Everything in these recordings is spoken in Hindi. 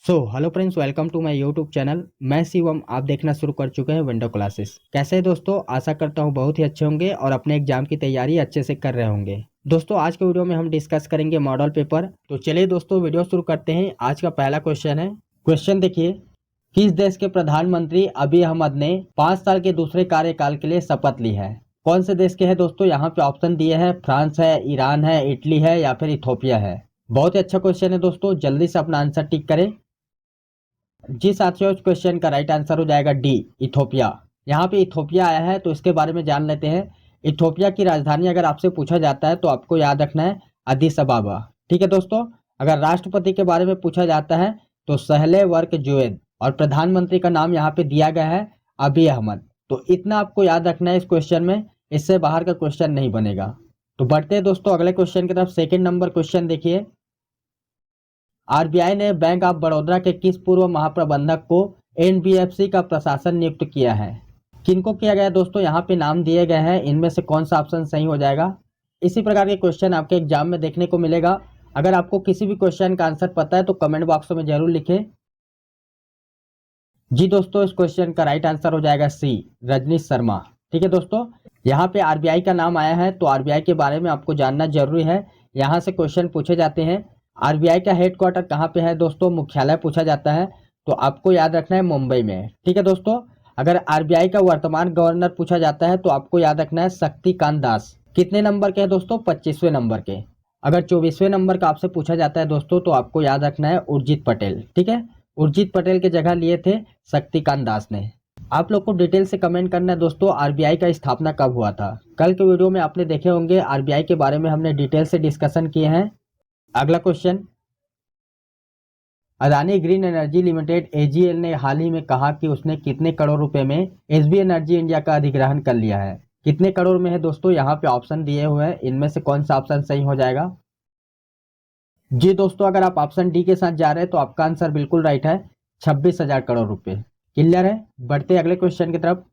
Hello friends, welcome to my YouTube channel. मैं शिवम, आप देखना शुरू कर चुके हैं विंडो क्लासेस। कैसे हैं दोस्तों? आशा करता हूं बहुत ही अच्छे होंगे और अपने एग्जाम की तैयारी अच्छे से कर रहे होंगे। दोस्तों, आज के वीडियो में हम डिस्कस करेंगे मॉडल पेपर। तो चलिए दोस्तों, वीडियो शुरू करते हैं। आज का पहला क्वेश्चन है। क्वेश्चन देखिए, किस देश के प्रधानमंत्री अबी अहमद ने 5 साल के दूसरे कार्यकाल के लिए शपथ ली है? कौन से देश के हैं दोस्तों? यहाँ पे ऑप्शन दिए हैं, फ्रांस है, ईरान है, इटली है या फिर इथोपिया है। बहुत ही अच्छा क्वेश्चन है दोस्तों, जल्दी से अपना आंसर टिक करें। जी साथियों, इस क्वेश्चन का राइट आंसर हो जाएगा डी, इथोपिया। यहाँ पे इथोपिया आया है तो इसके बारे में जान लेते हैं। इथोपिया की राजधानी अगर आपसे पूछा जाता है तो आपको याद रखना है अदिस अबाबा। ठीक है दोस्तों। अगर राष्ट्रपति के बारे में पूछा जाता है तो सहले वर्क जोएद, और प्रधानमंत्री का नाम यहाँ पे दिया गया है अबी अहमद। तो इतना आपको याद रखना है इस क्वेश्चन में, इससे बाहर का क्वेश्चन नहीं बनेगा। तो बढ़ते हैं दोस्तों अगले क्वेश्चन की तरफ। सेकेंड नंबर क्वेश्चन देखिए, आरबीआई ने बैंक ऑफ बड़ौदा के किस पूर्व महाप्रबंधक को एनबीएफसी का प्रशासन नियुक्त किया है? किनको किया गया दोस्तों? यहाँ पे नाम दिए गए हैं, इनमें से कौन सा ऑप्शन सही हो जाएगा? इसी प्रकार के क्वेश्चन आपके एग्जाम में देखने को मिलेगा। अगर आपको किसी भी क्वेश्चन का आंसर पता है तो कमेंट बॉक्स में जरूर लिखें। जी दोस्तों, इस क्वेश्चन का राइट आंसर हो जाएगा सी, रजनीश शर्मा। ठीक है दोस्तों, यहाँ पे आरबीआई का नाम आया है तो आरबीआई के बारे में आपको जानना जरूरी है। यहाँ से क्वेश्चन पूछे जाते हैं। आरबीआई का हेडक्वार्टर कहाँ पे है दोस्तों? मुख्यालय पूछा जाता है तो आपको याद रखना है मुंबई में। ठीक है दोस्तों। अगर आरबीआई का वर्तमान गवर्नर पूछा जाता है तो आपको याद रखना है शक्तिकांत दास। कितने नंबर के हैं दोस्तों? 25वें नंबर के। अगर 24वें नंबर का आपसे पूछा जाता है दोस्तों तो आपको याद रखना है उर्जित पटेल। ठीक है, उर्जित पटेल की जगह लिए थे शक्तिकांत दास ने। आप लोग को डिटेल से कमेंट करना है दोस्तों, आरबीआई का स्थापना कब हुआ था। कल के वीडियो में आपने देखे होंगे, आरबीआई के बारे में हमने डिटेल से डिस्कशन किए हैं। अगला question, Adani green energy limited AGL ने हाल ही में कहा कि उसने कितने करोड़ रुपए में एसबी एनर्जी इंडिया का अधिग्रहण कर लिया है? कितने करोड़ में है दोस्तों? यहाँ पे ऑप्शन दिए हुए हैं, इनमें से कौन सा ऑप्शन सही हो जाएगा? जी दोस्तों, अगर आप ऑप्शन डी के साथ जा रहे हैं तो आपका आंसर बिल्कुल राइट है, 26,000 करोड़ रुपए। क्लियर है? बढ़ते अगले क्वेश्चन की तरफ।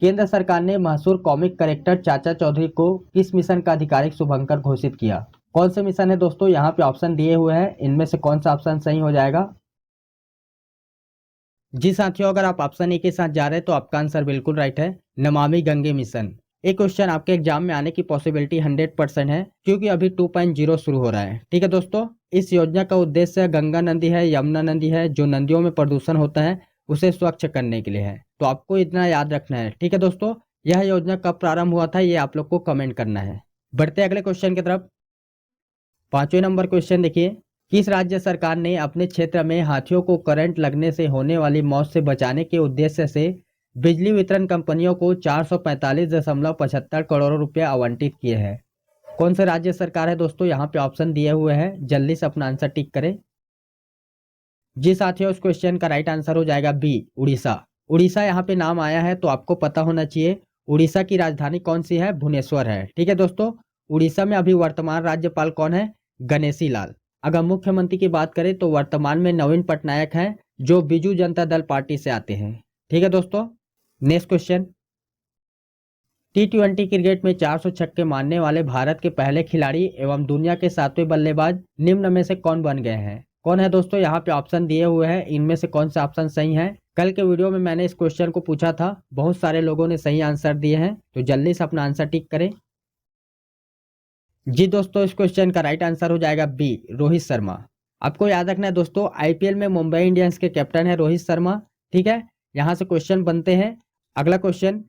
केंद्र सरकार ने मशहूर कॉमिक करेक्टर चाचा चौधरी को किस मिशन का आधिकारिक शुभंकर घोषित किया? कौन से मिशन है दोस्तों? यहाँ पे ऑप्शन दिए हुए हैं, इनमें से कौन सा ऑप्शन सही हो जाएगा? जी साथियों, अगर आप ऑप्शन ए के साथ जा रहे हैं तो आपका आंसर बिल्कुल राइट है, नमामि गंगे मिशन। एक क्वेश्चन आपके एग्जाम में आने की पॉसिबिलिटी 100% है, क्योंकि अभी 2.0 शुरू हो रहा है। ठीक है दोस्तों, इस योजना का उद्देश्य गंगा नदी है, यमुना नदी है, जो नदियों में प्रदूषण होता है उसे स्वच्छ करने के लिए है। तो आपको इतना याद रखना है। ठीक है दोस्तों, यह योजना कब प्रारंभ हुआ था ये आप लोग को कमेंट करना है। बढ़ते अगले क्वेश्चन की तरफ। 5वें नंबर क्वेश्चन देखिए, किस राज्य सरकार ने अपने क्षेत्र में हाथियों को करंट लगने से होने वाली मौत से बचाने के उद्देश्य से बिजली वितरण कंपनियों को 445.75 करोड़ रुपए आवंटित किए हैं? कौन से राज्य सरकार है दोस्तों? यहाँ पे ऑप्शन दिए हुए हैं, जल्दी से अपना आंसर टिक करें। जी साथियों, इस क्वेश्चन का राइट आंसर हो जाएगा बी, उड़ीसा। उड़ीसा यहाँ पे नाम आया है तो आपको पता होना चाहिए उड़ीसा की राजधानी कौन सी है? भुवनेश्वर है। ठीक है दोस्तों, उड़ीसा में अभी वर्तमान राज्यपाल कौन है? गणेशी लाल। अगर मुख्यमंत्री की बात करें तो वर्तमान में नवीन पटनायक हैं, जो बीजू जनता दल पार्टी से आते हैं। ठीक है दोस्तों। नेक्स्ट क्वेश्चन, T20 क्रिकेट में 400 छक्के मारने वाले भारत के पहले खिलाड़ी एवं दुनिया के 7वें बल्लेबाज निम्न में से कौन बन गए हैं? कौन है दोस्तों? यहाँ पे ऑप्शन दिए हुए हैं, इनमें से कौन सा ऑप्शन सही है? कल के वीडियो में मैंने इस क्वेश्चन को पूछा था, बहुत सारे लोगों ने सही आंसर दिए हैं, तो जल्दी से अपना आंसर टिक करें। जी दोस्तों, इस क्वेश्चन का राइट आंसर हो जाएगा बी, रोहित शर्मा। आपको याद रखना है दोस्तों, आईपीएल में मुंबई इंडियंस के कैप्टन है रोहित शर्मा। ठीक है, यहाँ से क्वेश्चन बनते हैं। अगला क्वेश्चन,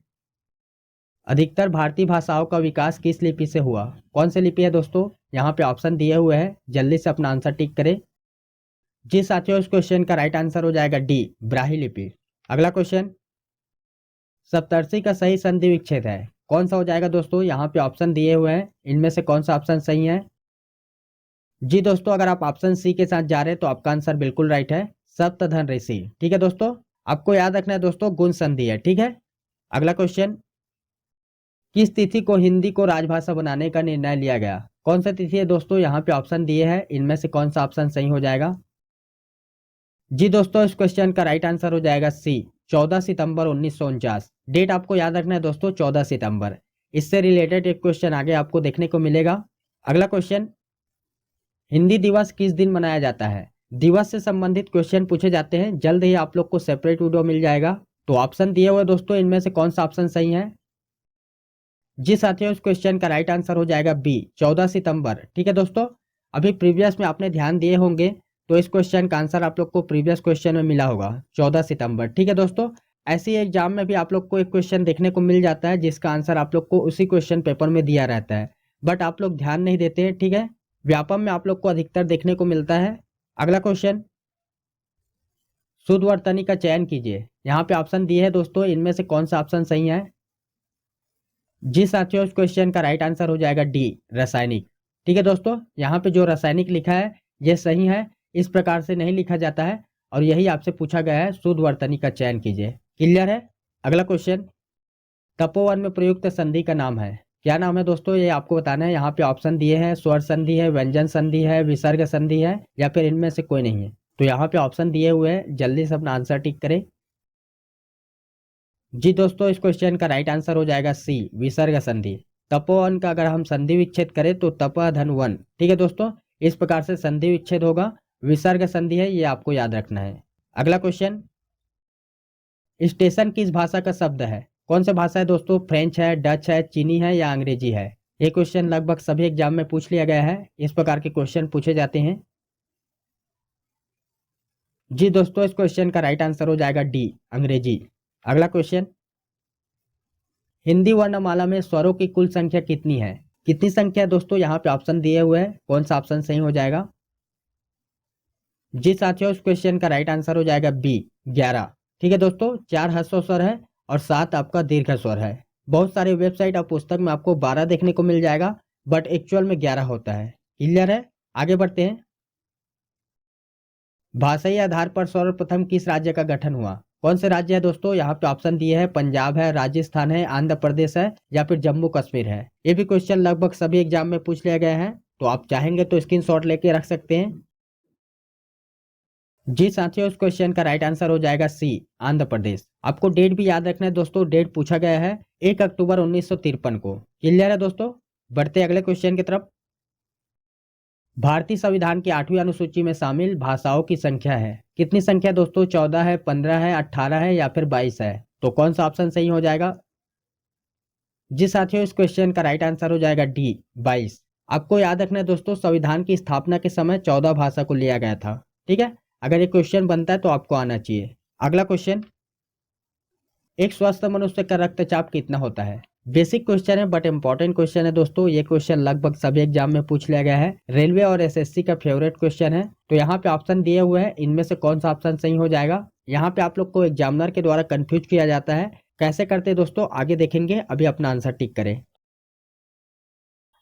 अधिकतर भारतीय भाषाओं का विकास किस लिपि से हुआ? कौन सी लिपि है दोस्तों? यहाँ पे ऑप्शन दिए हुए हैं, जल्दी से अपना आंसर टिक करें। जी साथियों, इस क्वेश्चन का राइट आंसर हो जाएगा डी, ब्राह्मी लिपि। अगला क्वेश्चन, सप्तर्षि का सही संधि विच्छेद है, कौन सा हो जाएगा दोस्तों? यहाँ पे ऑप्शन दिए हुए हैं, इनमें से कौन सा ऑप्शन सही है? जी दोस्तों, अगर आप ऑप्शन सी के साथ जा रहे हैं तो आपका आंसर बिल्कुल राइट है, सप्तधन ऋषि। ठीक है दोस्तों, आपको याद रखना है दोस्तों, गुण संधि है। ठीक है। अगला क्वेश्चन, किस तिथि को हिंदी को राजभाषा बनाने का निर्णय लिया गया? कौन सा तिथि है दोस्तों? यहाँ पे ऑप्शन दिए हैं, इनमें से कौन सा ऑप्शन सही हो जाएगा? जी दोस्तों, इस क्वेश्चन का राइट आंसर हो जाएगा सी, 14 सितंबर 1949। डेट आपको याद रखना है दोस्तों, 14 सितंबर। इससे रिलेटेड एक क्वेश्चन आगे आपको देखने को मिलेगा। अगला क्वेश्चन, हिंदी दिवस किस दिन मनाया जाता है? दिवस से संबंधित क्वेश्चन पूछे जाते हैं। जल्द ही आप लोग को सेपरेट वीडियो मिल जाएगा। तो ऑप्शन दिए हुए दोस्तों, इनमें से कौन सा ऑप्शन सही है? जी साथियों, इस क्वेश्चन का राइट आंसर हो जाएगा बी, 14 सितंबर। ठीक है दोस्तों, अभी प्रीवियस में आपने ध्यान दिए होंगे तो इस क्वेश्चन का आंसर आप लोग को प्रीवियस क्वेश्चन में मिला होगा 14 सितंबर। ठीक है दोस्तों, ऐसे ही एग्जाम में भी आप लोग को एक क्वेश्चन देखने को मिल जाता है जिसका आंसर आप लोग को उसी क्वेश्चन पेपर में दिया रहता है, बट आप लोग ध्यान नहीं देते हैं। ठीक है, व्यापम में आप लोग को अधिकतर देखने को मिलता है। अगला क्वेश्चन, शुद्ध वर्तनी का चयन कीजिए। यहाँ पे ऑप्शन दिए है दोस्तों, इनमें से कौन सा ऑप्शन सही है? जी साथियों, इस क्वेश्चन का राइट आंसर हो जाएगा डी, रासायनिक। ठीक है दोस्तों, यहाँ पे जो रासायनिक लिखा है ये सही है, इस प्रकार से नहीं लिखा जाता है और यही आपसे पूछा गया है, शुद्ध वर्तनी का चयन कीजिए। क्लियर है? अगला क्वेश्चन, तपोवन में प्रयुक्त संधि का नाम है। क्या नाम है दोस्तों, ये आपको बताना है। यहाँ पे ऑप्शन दिए हैं, स्वर संधि है, व्यंजन संधि है, विसर्ग संधि है, या फिर इनमें से कोई नहीं है। तो यहाँ पे ऑप्शन दिए हुए हैं, जल्दी से अपना आंसर टिक करें। जी दोस्तों, इस क्वेश्चन का राइट आंसर हो जाएगा सी, विसर्ग संधि। तपोवन का अगर हम संधि विच्छेद करें तो तप धन वन। ठीक है दोस्तों, इस प्रकार से संधि विच्छेद होगा। विसर्ग संधि है, ये आपको याद रखना है। अगला क्वेश्चन, स्टेशन किस भाषा का शब्द है? कौन सा भाषा है दोस्तों? फ्रेंच है, डच है, चीनी है, या अंग्रेजी है? ये क्वेश्चन लगभग सभी एग्जाम में पूछ लिया गया है, इस प्रकार के क्वेश्चन पूछे जाते हैं। जी दोस्तों, इस क्वेश्चन का राइट आंसर हो जाएगा डी, अंग्रेजी। अगला क्वेश्चन, हिंदी वर्णमाला में स्वरों की कुल संख्या कितनी है? कितनी संख्या है दोस्तों? यहाँ पे ऑप्शन दिए हुए हैं, कौन सा ऑप्शन सही हो जाएगा? जी साथियों, इस क्वेश्चन का राइट आंसर हो जाएगा बी, 11। ठीक है दोस्तों, 4 ह्रस्व स्वर है और 7 आपका दीर्घ स्वर है। बहुत सारे वेबसाइट और पुस्तक में आपको 12 देखने को मिल जाएगा, बट एक्चुअल में 11 होता है। क्लियर है? आगे बढ़ते हैं। भाषाई आधार पर सर्वप्रथम किस राज्य का गठन हुआ? कौन से राज्य है दोस्तों? यहाँ पे ऑप्शन दिए हैं, पंजाब है, राजस्थान है, आंध्र प्रदेश है, या फिर जम्मू कश्मीर है। ये भी क्वेश्चन लगभग सभी एग्जाम में पूछ लिया गया है, तो आप चाहेंगे तो स्क्रीनशॉट लेके रख सकते हैं। जी साथियों, इस क्वेश्चन का राइट आंसर हो जाएगा सी, आंध्र प्रदेश। आपको डेट भी याद रखना है दोस्तों, डेट पूछा गया है 1 अक्टूबर 1953 को। क्लियर है दोस्तों? बढ़ते अगले क्वेश्चन की तरफ। भारतीय संविधान की 8वीं अनुसूची में शामिल भाषाओं की संख्या है। कितनी संख्या दोस्तों? 14 है, 15 है, 18 है, या फिर 22 है? तो कौन सा ऑप्शन सही हो जाएगा? जी साथियों, इस क्वेश्चन का राइट आंसर हो जाएगा डी, 22। आपको याद रखना है दोस्तों, संविधान की स्थापना के समय 14 भाषा को लिया गया था। ठीक है, अगर ये क्वेश्चन बनता है तो आपको आना चाहिए। अगला क्वेश्चन, एक स्वस्थ मनुष्य का रक्तचाप कितना होता है? बेसिक क्वेश्चन है बट इंपॉर्टेंट क्वेश्चन है दोस्तों। ये क्वेश्चन लगभग सभी एग्जाम में पूछ लिया गया है, रेलवे और एसएससी का फेवरेट क्वेश्चन है। तो यहाँ पे ऑप्शन दिए हुए हैं, इनमें से कौन सा ऑप्शन सही हो जाएगा? यहाँ पे आप लोग को एग्जामिनर के द्वारा कंफ्यूज किया जाता है। कैसे करते हैं दोस्तों, आगे देखेंगे, अभी अपना आंसर टिक करें।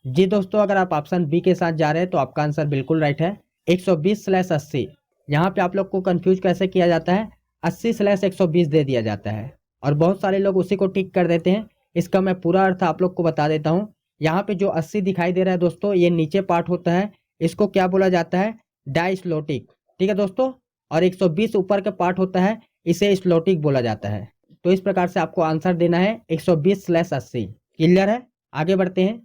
जी दोस्तों, अगर आप ऑप्शन बी के साथ जा रहे हैं तो आपका आंसर बिल्कुल राइट है, 120/80। यहाँ पे आप लोग को कंफ्यूज कैसे किया जाता है, 80/120 दे दिया जाता है और बहुत सारे लोग उसी को टिक कर देते हैं। इसका मैं पूरा अर्थ आप लोग को बता देता हूँ। यहाँ पे जो 80 दिखाई दे रहा है दोस्तों, ये नीचे पार्ट होता है, इसको क्या बोला जाता है? डाइस्लोटिक। ठीक है दोस्तों, और 120 ऊपर का पार्ट होता है, इसे स्लोटिक बोला जाता है। तो इस प्रकार से आपको आंसर देना है 120/80। क्लियर है? आगे बढ़ते हैं।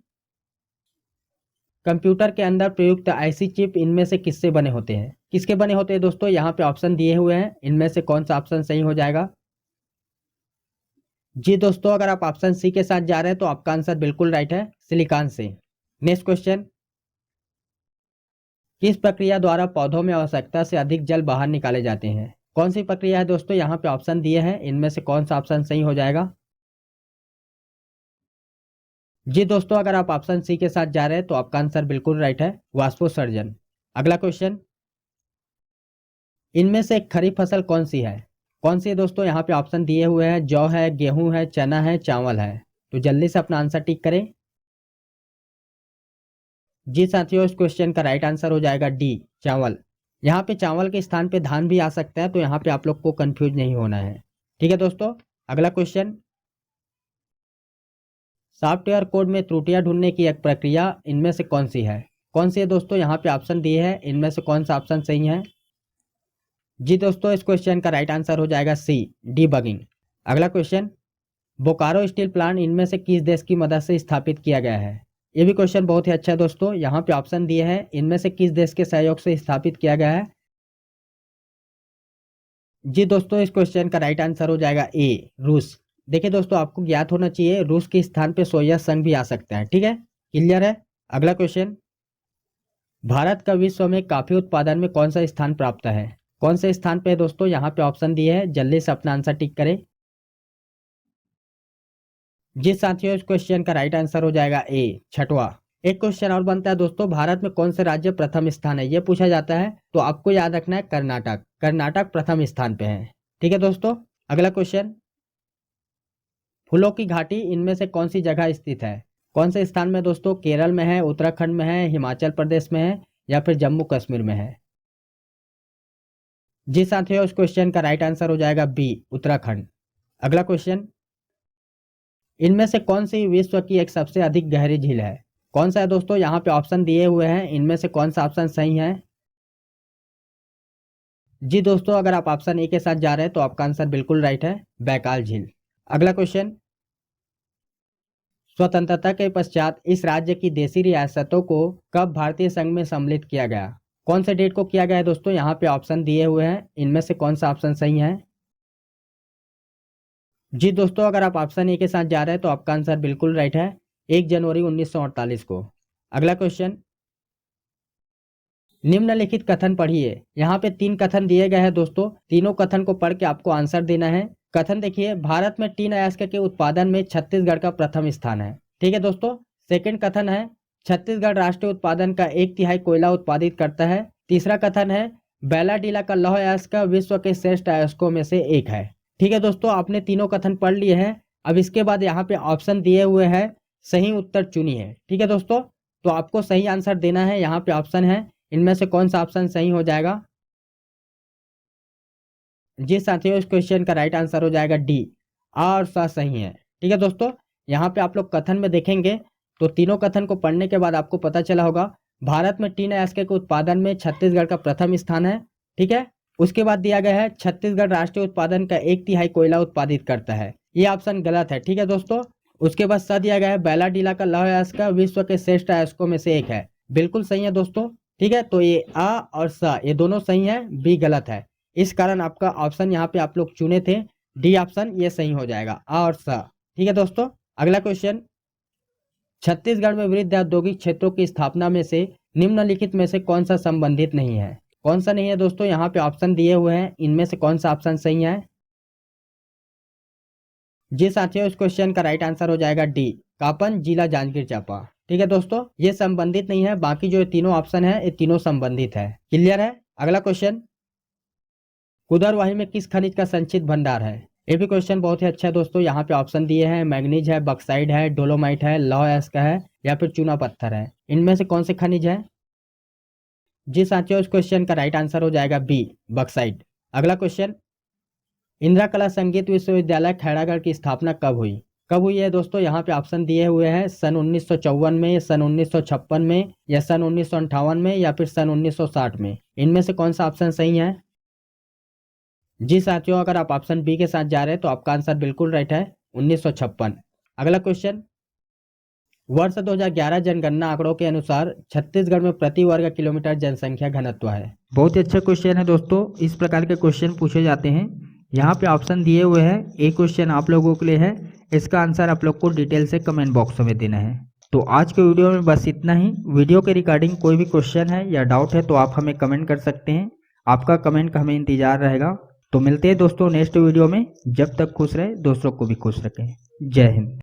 कंप्यूटर के अंदर प्रयुक्त आईसी चिप इनमें से किससे बने होते हैं? किसके बने होते हैं दोस्तों? यहाँ पे ऑप्शन दिए हुए हैं, इनमें से कौन सा ऑप्शन सही हो जाएगा? जी दोस्तों, अगर आप ऑप्शन सी के साथ जा रहे हैं तो आपका आंसर बिल्कुल राइट है, सिलिकॉन से। नेक्स्ट क्वेश्चन, किस प्रक्रिया द्वारा पौधों में आवश्यकता से अधिक जल बाहर निकाले जाते हैं? कौन सी प्रक्रिया है दोस्तों? यहाँ पे ऑप्शन दिए हैं, इनमें से कौन सा ऑप्शन सही हो जाएगा? जी दोस्तों, अगर आप ऑप्शन सी के साथ जा रहे हैं तो आपका आंसर बिल्कुल राइट है, वाष्पोत्सर्जन। अगला क्वेश्चन, इनमें से खरीफ फसल कौन सी है? कौन सी है दोस्तों? यहाँ पे ऑप्शन दिए हुए हैं, जौ है, गेहूं है, चना है, चावल है। तो जल्दी से अपना आंसर टिक करें। जी साथियों, इस क्वेश्चन का राइट आंसर हो जाएगा डी, चावल। यहाँ पे चावल के स्थान पे धान भी आ सकता है, तो यहाँ पे आप लोग को कंफ्यूज नहीं होना है। ठीक है दोस्तों, अगला क्वेश्चन, सॉफ्टवेयर कोड में त्रुटियां ढूंढने की एक प्रक्रिया इनमें से कौन सी है? कौन सी है दोस्तों? यहाँ पे ऑप्शन दिए हैं, इनमें से कौन सा ऑप्शन सही है? जी दोस्तों, इस क्वेश्चन का राइट आंसर हो जाएगा सी, डीबगिंग। अगला क्वेश्चन, बोकारो स्टील प्लांट इनमें से किस देश की मदद से स्थापित किया गया है? ये भी क्वेश्चन बहुत ही अच्छा है दोस्तों। यहाँ पे ऑप्शन दिए हैं, इनमें से किस देश के सहयोग से स्थापित किया गया है? जी दोस्तों, इस क्वेश्चन का राइट आंसर हो जाएगा ए, रूस। देखिए दोस्तों, आपको ज्ञात होना चाहिए रूस के स्थान पे सोवियत संघ भी आ सकता है। ठीक है, क्लियर है। अगला क्वेश्चन, भारत का विश्व में कॉफी उत्पादन में कौन सा स्थान प्राप्त है? कौन से स्थान पे है दोस्तों? यहाँ पे ऑप्शन दिए हैं, जल्दी से अपना आंसर टिक करें। जी साथियों, इस क्वेश्चन का राइट आंसर हो जाएगा ए, छठवां। एक क्वेश्चन और बनता है दोस्तों, भारत में कौन से राज्य प्रथम स्थान है? ये पूछा जाता है, तो आपको याद रखना है कर्नाटक। कर्नाटक प्रथम स्थान पे है। ठीक है दोस्तों, अगला क्वेश्चन, फूलों की घाटी इनमें से कौन सी जगह स्थित है? कौन से स्थान में दोस्तों? केरल में है, उत्तराखंड में है, हिमाचल प्रदेश में है, या फिर जम्मू कश्मीर में है? जी साथियों, इस क्वेश्चन का राइट आंसर हो जाएगा बी, उत्तराखंड। अगला क्वेश्चन, इनमें से कौन सी विश्व की एक सबसे अधिक गहरी झील है? कौन सा है दोस्तों? यहाँ पे ऑप्शन दिए हुए हैं, इनमें से कौन सा ऑप्शन सही है? जी दोस्तों, अगर आप ऑप्शन ए के साथ जा रहे हैं तो आपका आंसर बिल्कुल राइट है, बैकाल झील। अगला क्वेश्चन, स्वतंत्रता के पश्चात इस राज्य की देशी रियासतों को कब भारतीय संघ में सम्मिलित किया गया? कौन से डेट को किया गया है दोस्तों? यहाँ पे ऑप्शन दिए हुए हैं, इनमें से कौन सा ऑप्शन सही है? जी दोस्तों, अगर आप ऑप्शन ए के साथ जा रहे हैं तो आपका आंसर बिल्कुल राइट है, 1 जनवरी 1948 को। अगला क्वेश्चन, निम्नलिखित कथन पढ़िए। यहाँ पे 3 कथन दिए गए हैं दोस्तों, तीनों कथन को पढ़ के आपको आंसर देना है। कथन देखिए, भारत में टीन अयस्क के उत्पादन में छत्तीसगढ़ का प्रथम स्थान है। ठीक है दोस्तों। सेकंड कथन है, छत्तीसगढ़ राष्ट्रीय उत्पादन का 1/3 कोयला उत्पादित करता है। तीसरा कथन है, बैलाडीला का लौह अयस्क विश्व के श्रेष्ठ अयस्कों में से एक है। ठीक है दोस्तों, आपने तीनों कथन पढ़ लिए हैं। अब इसके बाद यहाँ पे ऑप्शन दिए हुए हैं, सही उत्तर चुनिए। ठीक है दोस्तों, तो आपको सही आंसर देना है। यहाँ पे ऑप्शन है, इनमें से कौन सा ऑप्शन सही हो जाएगा? जी साथियों, इस क्वेश्चन का राइट आंसर हो जाएगा डी, आ और सा सही है। ठीक है दोस्तों, यहाँ पे आप लोग कथन में देखेंगे तो तीनों कथन को पढ़ने के बाद आपको पता चला होगा, भारत में टीन अयस्क के उत्पादन में छत्तीसगढ़ का प्रथम स्थान है। ठीक है, उसके बाद दिया गया है छत्तीसगढ़ राष्ट्रीय उत्पादन का 1/3 कोयला उत्पादित करता है। ये ऑप्शन गलत है। ठीक है दोस्तों, उसके बाद सा दिया गया है, बैलाडीला का लौह अयस्क विश्व के श्रेष्ठ अयस्कों में से एक है। बिल्कुल सही है दोस्तों। ठीक है, तो ये आ और सा ये दोनों सही है, बी गलत है। इस कारण आपका ऑप्शन यहाँ पे आप लोग चुने थे, डी ऑप्शन ये सही हो जाएगा, आ और सा। ठीक है दोस्तों, अगला क्वेश्चन, छत्तीसगढ़ में वृहद औद्योगिक क्षेत्रों की स्थापना में से निम्नलिखित में से कौन सा संबंधित नहीं है? कौन सा नहीं है दोस्तों? यहाँ पे ऑप्शन दिए हुए हैं, इनमें से कौन सा ऑप्शन सही है? जी साथियों, इस क्वेश्चन का राइट आंसर हो जाएगा डी, कापन, जिला जांजगीर चांपा। ठीक है दोस्तों, ये संबंधित नहीं है, बाकी जो तीनों ऑप्शन है ये तीनों संबंधित है। क्लियर है। अगला क्वेश्चन, कुदरवाही में किस खनिज का संचित भंडार है? ये भी क्वेश्चन बहुत ही अच्छा है दोस्तों। यहाँ पे ऑप्शन दिए हैं, मैग्नीज है, बक्साइड है, डोलोमाइट है, लौह अयस्क है, या फिर चूना पत्थर है। इनमें से कौन से खनिज है? जी साथियों, इस क्वेश्चन का राइट आंसर हो जाएगा बी, बक्साइड। अगला क्वेश्चन, इंदिरा कला संगीत विश्वविद्यालय खैरागढ़ की स्थापना कब हुई? कब हुई है दोस्तों? यहाँ पे ऑप्शन दिए हुए हैं, सन 1954 में, सन 1956 में, या सन 1958 में, या फिर सन 1960 में। इनमें से कौन सा ऑप्शन सही है? जी साथियों, अगर आप ऑप्शन बी के साथ जा रहे हैं तो आपका आंसर बिल्कुल राइट है, 1956। अगला क्वेश्चन, वर्ष 2011 जनगणना आंकड़ों के अनुसार छत्तीसगढ़ में प्रति वर्ग किलोमीटर जनसंख्या घनत्व है। बहुत ही अच्छा क्वेश्चन है दोस्तों, इस प्रकार के क्वेश्चन पूछे जाते हैं। यहाँ पे ऑप्शन दिए हुए हैं, एक क्वेश्चन आप लोगों के लिए है, इसका आंसर आप लोग को डिटेल से कमेंट बॉक्स में देना है। तो आज के वीडियो में बस इतना ही। वीडियो के रिगार्डिंग कोई भी क्वेश्चन है या डाउट है तो आप हमें कमेंट कर सकते हैं, आपका कमेंट का हमें इंतजार रहेगा। तो मिलते हैं दोस्तों नेक्स्ट वीडियो में। जब तक खुश रहे, दोस्तों को भी खुश रखें। जय हिंद।